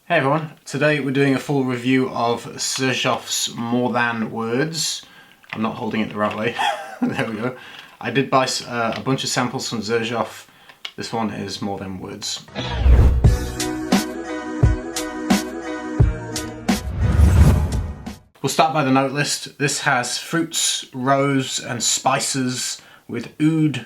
Hey everyone, today we're doing a full review of Xerjoff's More Than Words. I'm not holding it the right way. There we go. I did buy a bunch of samples from Xerjoff. This one is More Than Words. We'll start by the note list. This has fruits, rose and spices with oud,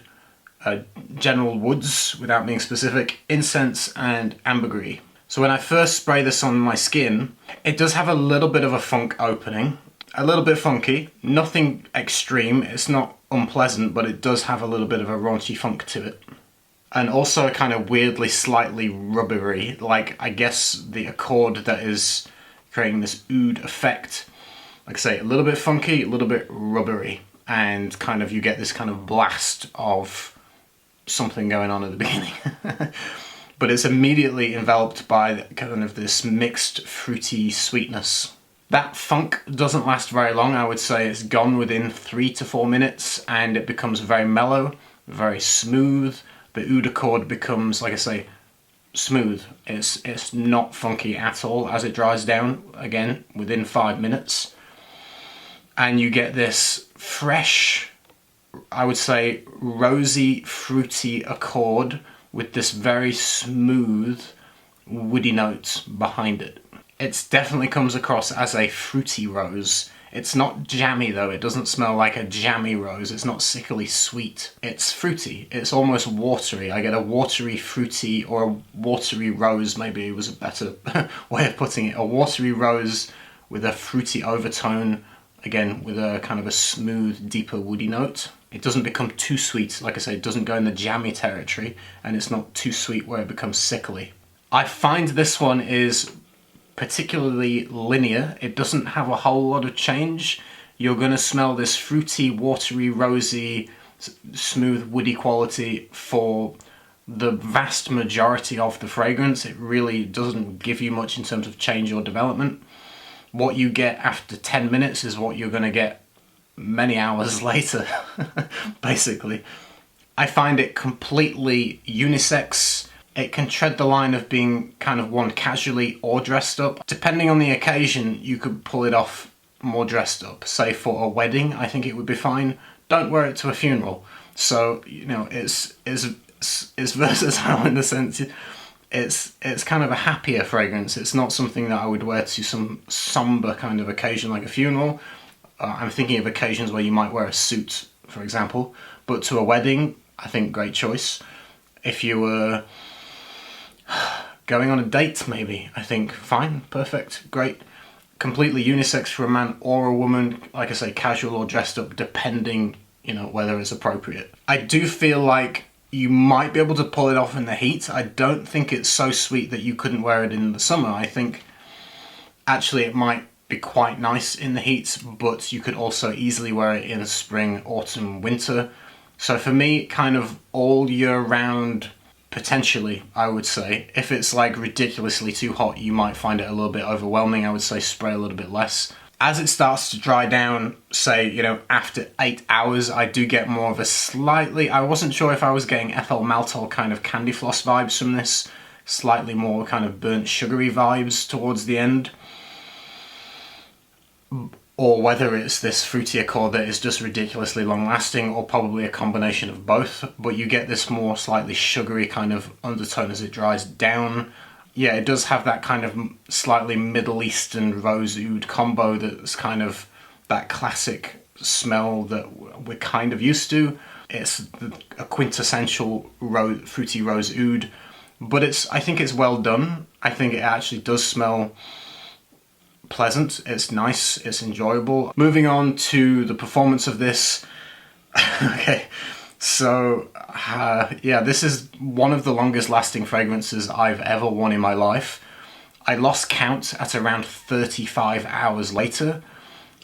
general woods without being specific, incense and ambergris. So when I first spray this on my skin, it does have a little bit of a funk opening, a little bit funky, nothing extreme, it's not unpleasant, but it does have a little bit of a raunchy funk to it. And also kind of weirdly slightly rubbery, like I guess the accord that is creating this oud effect. Like I say, a little bit funky, a little bit rubbery, and kind of you get this kind of blast of something going on at the beginning. But it's immediately enveloped by kind of this mixed fruity sweetness. That funk doesn't last very long. I would say it's gone within 3 to 4 minutes and it becomes very mellow, very smooth. The oud accord becomes, like I say, smooth. It's not funky at all as it dries down, again, within 5 minutes. And you get this fresh, I would say, rosy, fruity accord with this very smooth, woody note behind it. It definitely comes across as a fruity rose. It's not jammy though, it doesn't smell like a jammy rose, it's not sickly sweet. It's fruity, it's almost watery. I get a watery fruity, or a watery rose maybe was a better way of putting it. A watery rose with a fruity overtone, again with a kind of a smooth, deeper woody note. It doesn't become too sweet, like I say, it doesn't go in the jammy territory, and it's not too sweet where it becomes sickly. I find this one is particularly linear. It doesn't have a whole lot of change. You're going to smell this fruity, watery, rosy, smooth, woody quality for the vast majority of the fragrance. It really doesn't give you much in terms of change or development. What you get after 10 minutes is what you're going to get many hours later, basically. I find it completely unisex. It can tread the line of being kind of worn casually or dressed up. Depending on the occasion, you could pull it off more dressed up. Say for a wedding, I think it would be fine. Don't wear it to a funeral. So, you know, it's versatile in the sense it's kind of a happier fragrance. It's not something that I would wear to some somber kind of occasion like a funeral. I'm thinking of occasions where you might wear a suit, for example, but to a wedding, I think great choice. If you were going on a date, maybe, I think fine, perfect, great. Completely unisex for a man or a woman, like I say, casual or dressed up, depending, you know, whether it's appropriate. I do feel like you might be able to pull it off in the heat. I don't think it's so sweet that you couldn't wear it in the summer. I think actually it might be quite nice in the heat, but you could also easily wear it in spring, autumn, winter. So for me, kind of all year round, potentially, I would say. If it's like ridiculously too hot, you might find it a little bit overwhelming. I would say spray a little bit less. As it starts to dry down, say, you know, after 8 hours, I do get more of a slightly, I wasn't sure if I was getting ethyl maltol kind of candy floss vibes from this, slightly more kind of burnt sugary vibes towards the end, or whether it's this fruity accord that is just ridiculously long lasting, or probably a combination of both, but you get this more slightly sugary kind of undertone as it dries down. Yeah, it does have that kind of slightly Middle Eastern rose oud combo that's kind of that classic smell that we're kind of used to. It's a quintessential fruity rose oud, but I think it's well done. I think it actually does smell pleasant, it's nice, it's enjoyable. Moving on to the performance of this. Okay, so yeah, this is one of the longest lasting fragrances I've ever worn in my life. I lost count at around 35 hours later.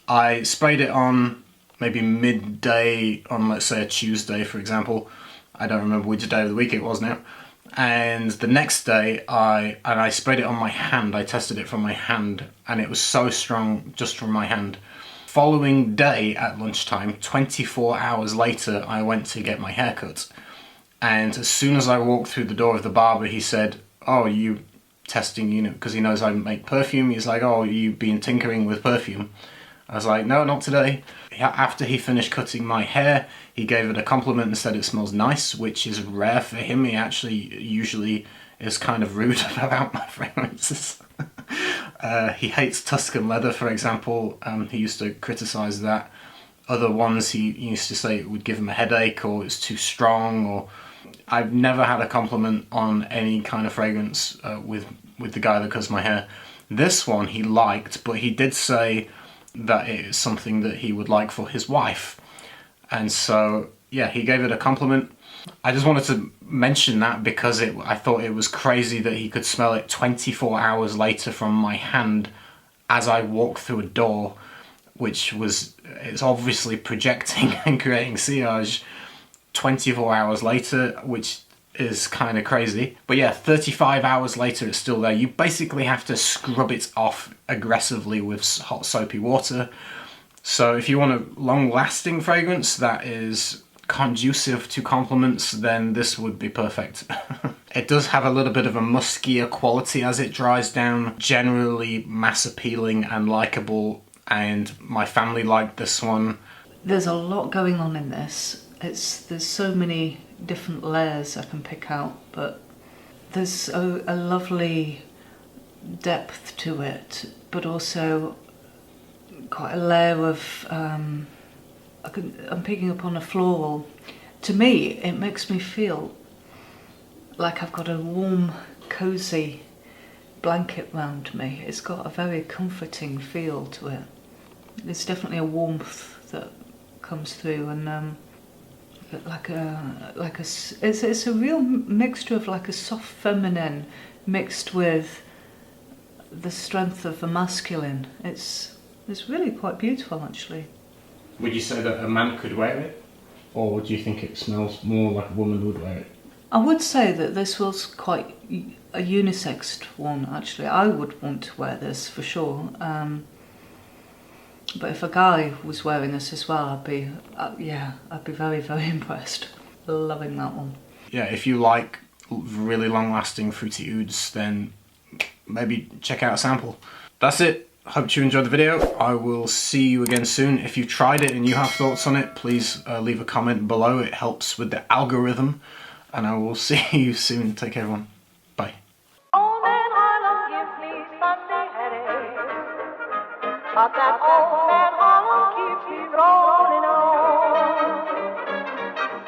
I sprayed it on maybe midday on, let's say, a Tuesday, for example. I don't remember which day of the week it was now. And the next day, I sprayed it on my hand. I tested it from my hand, and it was so strong just from my hand. Following day at lunchtime, 24 hours later, I went to get my hair cut. And as soon as I walked through the door of the barber, he said, "Oh, you testing unit because he knows I make perfume. He's like, oh, you've been tinkering with perfume. I was like, no, not today. After he finished cutting my hair, he gave it a compliment and said it smells nice, which is rare for him. He actually usually is kind of rude about my fragrances. He hates Tuscan leather, for example. He used to criticize that. Other ones he used to say it would give him a headache, or it's too strong, or I've never had a compliment on any kind of fragrance with the guy that cuts my hair. This one he liked, but he did say that it is something that he would like for his wife. And so, yeah, he gave it a compliment. I just wanted to mention that because I thought it was crazy that he could smell it 24 hours later from my hand as I walked through a door, which was, it's obviously projecting and creating sillage 24 hours later, which is kind of crazy. But yeah, 35 hours later it's still there. You basically have to scrub it off aggressively with hot soapy water. So if you want a long-lasting fragrance that is conducive to compliments, then this would be perfect. It does have a little bit of a muskier quality as it dries down, generally mass appealing and likable, and my family liked this one. There's a lot going on in this. There's so many different layers I can pick out, but there's a lovely depth to it, but also quite a layer of I'm picking up on a floral. To me, it makes me feel like I've got a warm, cozy blanket round me. It's got a very comforting feel to it. There's definitely a warmth that comes through, and it's a real mixture of like a soft feminine mixed with the strength of the masculine. It's really quite beautiful, actually. Would you say that a man could wear it, or do you think it smells more like a woman would wear it? I would say that this was quite a unisex one, actually. I would want to wear this for sure. But if a guy was wearing this as well, I'd be very, very impressed. Loving that one. Yeah, if you like really long-lasting fruity ouds, then maybe check out a sample. That's it. Hope you enjoyed the video. I will see you again soon. If you've tried it and you have thoughts on it, please leave a comment below. It helps with the algorithm. And I will see you soon. Take care, everyone. Bye. Oh, that